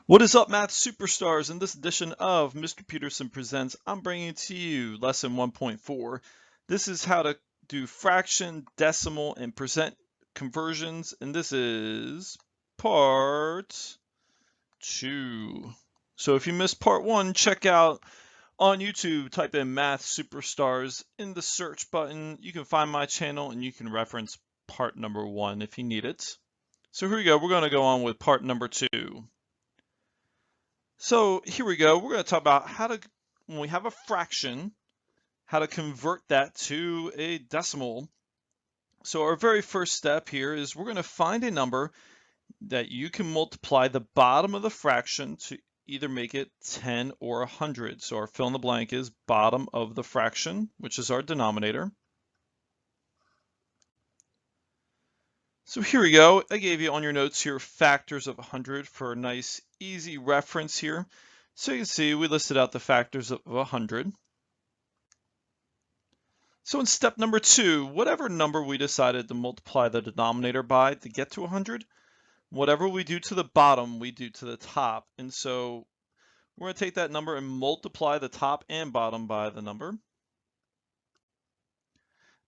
What is up, math superstars? In this edition of Mr. Peterson Presents, I'm bringing to you lesson 1.4. This is how to do fraction, decimal, and percent conversions, and this is part 2. So if you missed part 1, check out on YouTube, type in Math Superstars in the search button. You can find my channel and you can reference part number 1 if you need it. So here we go. We're going to go on with part number 2. So here we go. We're going to talk about how to, when we have a fraction, how to convert that to a decimal. So our very first step here is we're going to find a number that you can multiply the bottom of the fraction to either make it 10 or 100. So our fill in the blank is bottom of the fraction, which is our denominator. So here we go. I gave you on your notes here factors of 100 for a nice easy reference here. So you can see we listed out the factors of 100. So in step number 2, whatever number we decided to multiply the denominator by to get to 100, whatever we do to the bottom, we do to the top. And so we're going to take that number and multiply the top and bottom by the number.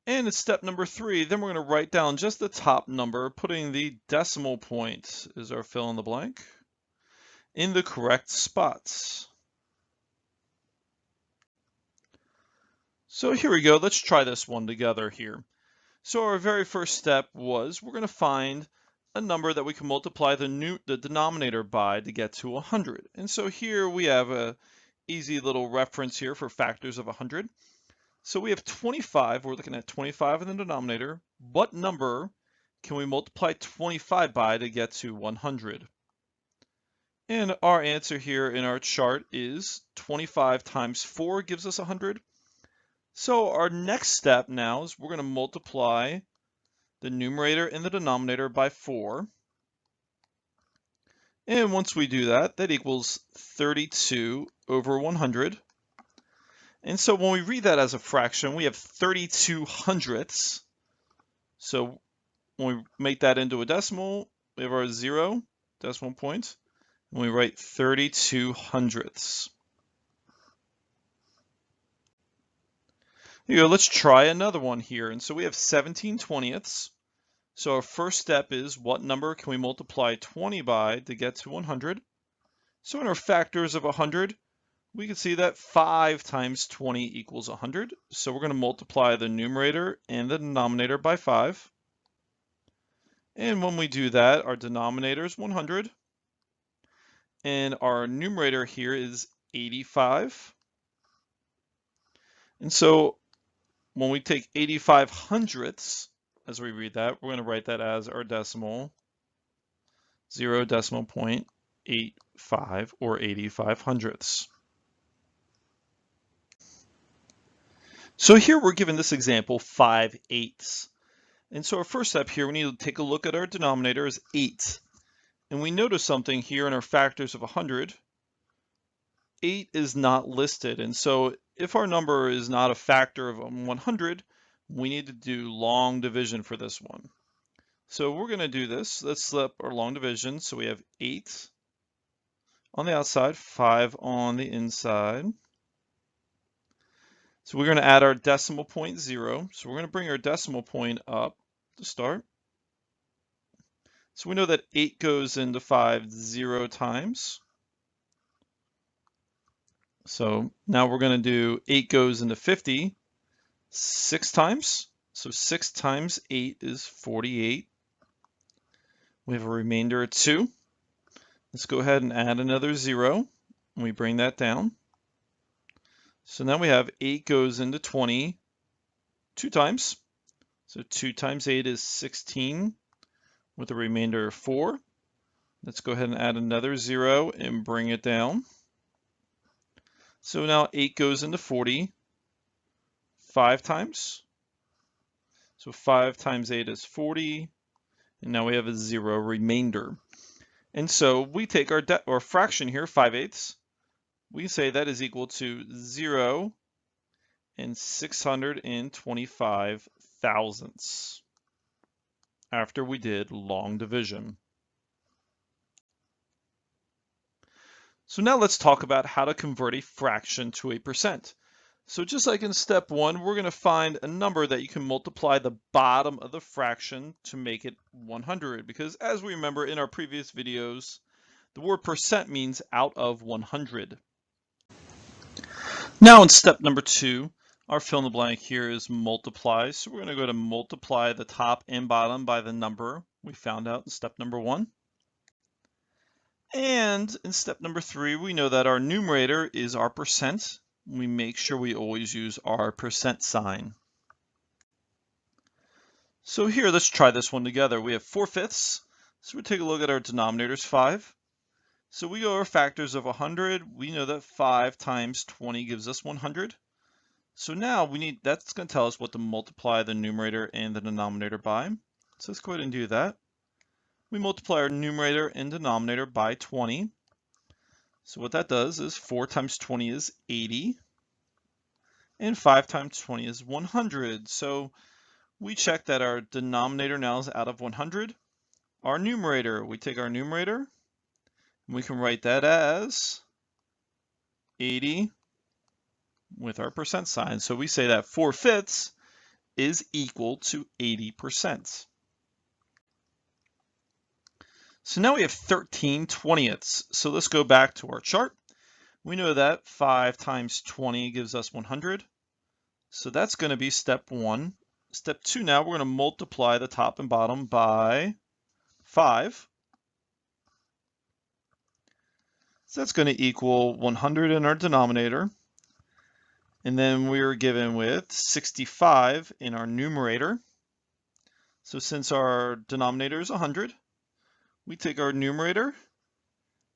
And in step number 3, then we're going to write down just the top number, putting the decimal point as our fill in the blank in the correct spots. So here we go. Let's try this one together here. So our very first step was we're going to find a number that we can multiply the denominator by to get to 100. And so here we have a easy little reference here for factors of 100. So we have 25. We're looking at 25 in the denominator. What number can we multiply 25 by to get to 100? And our answer here in our chart is 25 times 4 gives us 100. So our next step now is we're going to multiply the numerator and the denominator by 4. And once we do that, that equals 32 over 100. And so when we read that as a fraction, we have 32 hundredths. So when we make that into a decimal, we have our 0 decimal point, and we write 32 hundredths. Here, let's try another one here. And so we have 17 twentieths. So our first step is what number can we multiply 20 by to get to 100? So in our factors of 100, we can see that 5 times 20 equals 100. So we're going to multiply the numerator and the denominator by 5. And when we do that, our denominator is 100. And our numerator here is 85. And so when we take 85 hundredths, as we read that, we're going to write that as our decimal, 0.85 or 85 hundredths. So here we're given this example 5/8. And so our first step here, we need to take a look at our denominator as 8. And we notice something here in our factors of 100. 8 is not listed. And so if our number is not a factor of 100, we need to do long division for this one. So we're going to do this. Let's flip our long division. So we have 8 on the outside, 5 on the inside. So we're going to add our decimal point 0. So we're going to bring our decimal point up to start. So we know that 8 goes into 5 0 times. So now we're going to do 8 goes into 50 6 times. So 6 times 8 is 48. We have a remainder of 2. Let's go ahead and add another 0. And we bring that down. So now we have 8 goes into 20 2 times. So 2 times 8 is 16 with a remainder of 4. Let's go ahead and add another 0 and bring it down. So now 8 goes into 40 5 times. So 5 times 8 is 40. And now we have a 0 remainder. And so we take our fraction here, 5/8. We say that is equal to 0 and 625 thousandths after we did long division. So now let's talk about how to convert a fraction to a percent. So just like in step one, we're going to find a number that you can multiply the bottom of the fraction to make it 100. Because as we remember in our previous videos, the word percent means out of 100. Now in step number two, our fill in the blank here is multiply. So we're going to go to multiply the top and bottom by the number we found out in step number one. And in step number three, we know that our numerator is our percent. We make sure we always use our percent sign. So here, let's try this one together. We have 4/5. So we take a look at our denominators, 5. So we go our factors of 100. We know that 5 times 20 gives us 100. So now that's going to tell us what to multiply the numerator and the denominator by. So let's go ahead and do that. We multiply our numerator and denominator by 20. So what that does is 4 times 20 is 80. And 5 times 20 is 100. So we check that our denominator now is out of 100. Our numerator, we take our numerator, and we can write that as 80 with our percent sign. So we say that 4/5 is equal to 80%. So now we have 13/20. So let's go back to our chart. We know that 5 times 20 gives us 100. So that's going to be step one. Step two, now we're going to multiply the top and bottom by 5. So that's going to equal 100 in our denominator. And then we are given with 65 in our numerator. So since our denominator is 100, we take our numerator.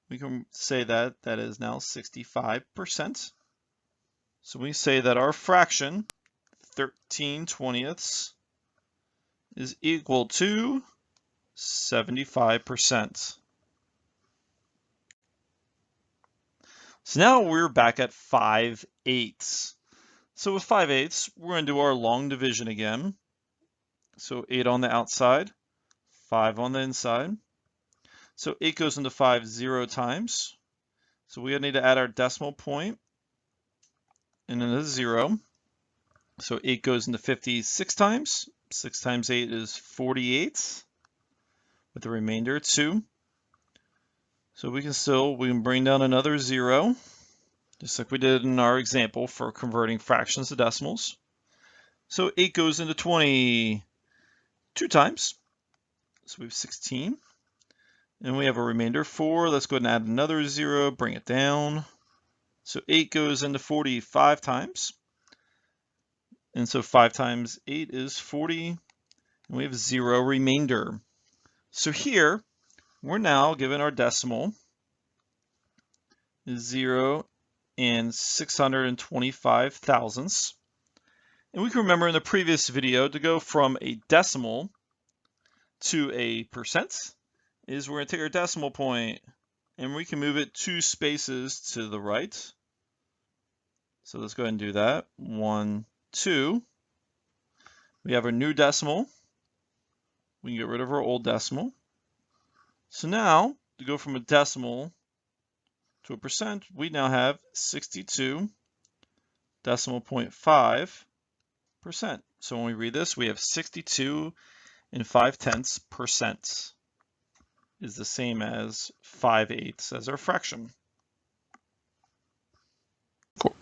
We can say that that is now 65%. So we say that our fraction, 13/20, is equal to 75%. So now we're back at 5/8. So with 5/8, we're going to do our long division again. So 8 on the outside, 5 on the inside. So 8 goes into 5 0 times. So we need to add our decimal point and then a 0. So 8 goes into 50 6 times. 6 times 8 is 48, with the remainder 2. So we can bring down another 0, just like we did in our example for converting fractions to decimals. So 8 goes into 20 2 times. So we have 16. And we have a remainder 4. Let's go ahead and add another 0, bring it down. So 8 goes into 40 5 times. And so 5 times 8 is 40. And we have 0 remainder. So here, we're now given our decimal is 0 and 625 thousandths. And we can remember in the previous video to go from a decimal to a percent is we're going to take our decimal point and we can move it 2 spaces to the right. So let's go ahead and do that. 1, 2. We have our new decimal. We can get rid of our old decimal. So now, to go from a decimal to a percent, we now have 62 decimal point 5%. So when we read this, we have 62 and 5/10% is the same as 5/8 as our fraction. Cool.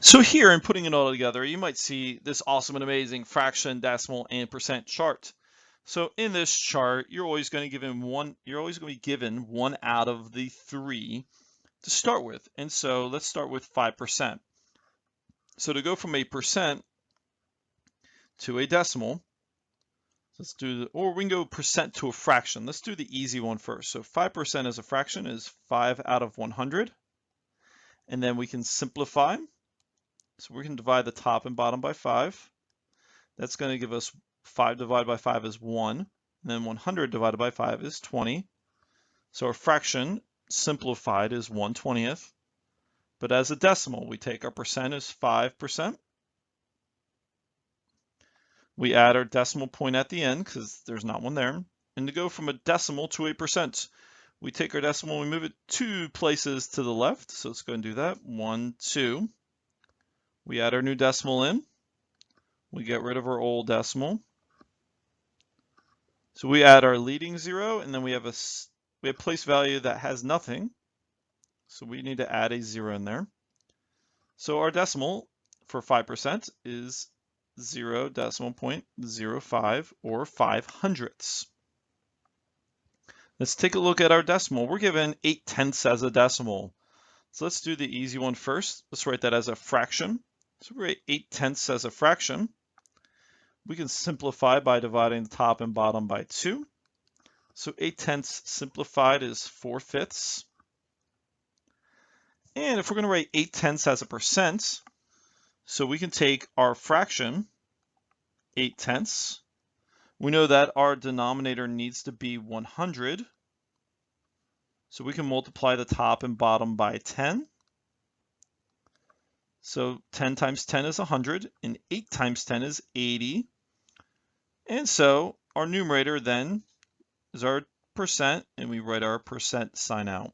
So here, in putting it all together, you might see this awesome and amazing fraction, decimal, and percent chart. So in this chart, you're always going to be given one out of the 3 to start with. And so let's start with 5%. So to go from a percent to a decimal, or we can go percent to a fraction. Let's do the easy one first. So 5% as a fraction is 5 out of 100. And then we can simplify. So we can divide the top and bottom by 5. That's going to give us 5 divided by 5 is 1. And then 100 divided by 5 is 20. So our fraction simplified is 1/20. But as a decimal, we take our percent as 5%. We add our decimal point at the end because there's not one there. And to go from a decimal to a percent, We take our decimal, we move it 2 places to the left. So let's go and do that. 1, 2. We add our new decimal in. We get rid of our old decimal. So we add our leading 0, and then we have a place value that has nothing. So we need to add a 0 in there. So our decimal for 5% is 0.05 or 5 hundredths. Let's take a look at our decimal. We're given 8/10 as a decimal. So let's do the easy one first. Let's write that as a fraction. So we write 8/10 as a fraction. We can simplify by dividing the top and bottom by 2. So 8/10 simplified is 4/5. And if we're going to write 8/10 as a percent, so we can take our fraction, 8/10. We know that our denominator needs to be 100. So we can multiply the top and bottom by 10. So 10 times 10 is 100, and 8 times 10 is 80. And so our numerator then is our percent, and we write our percent sign out.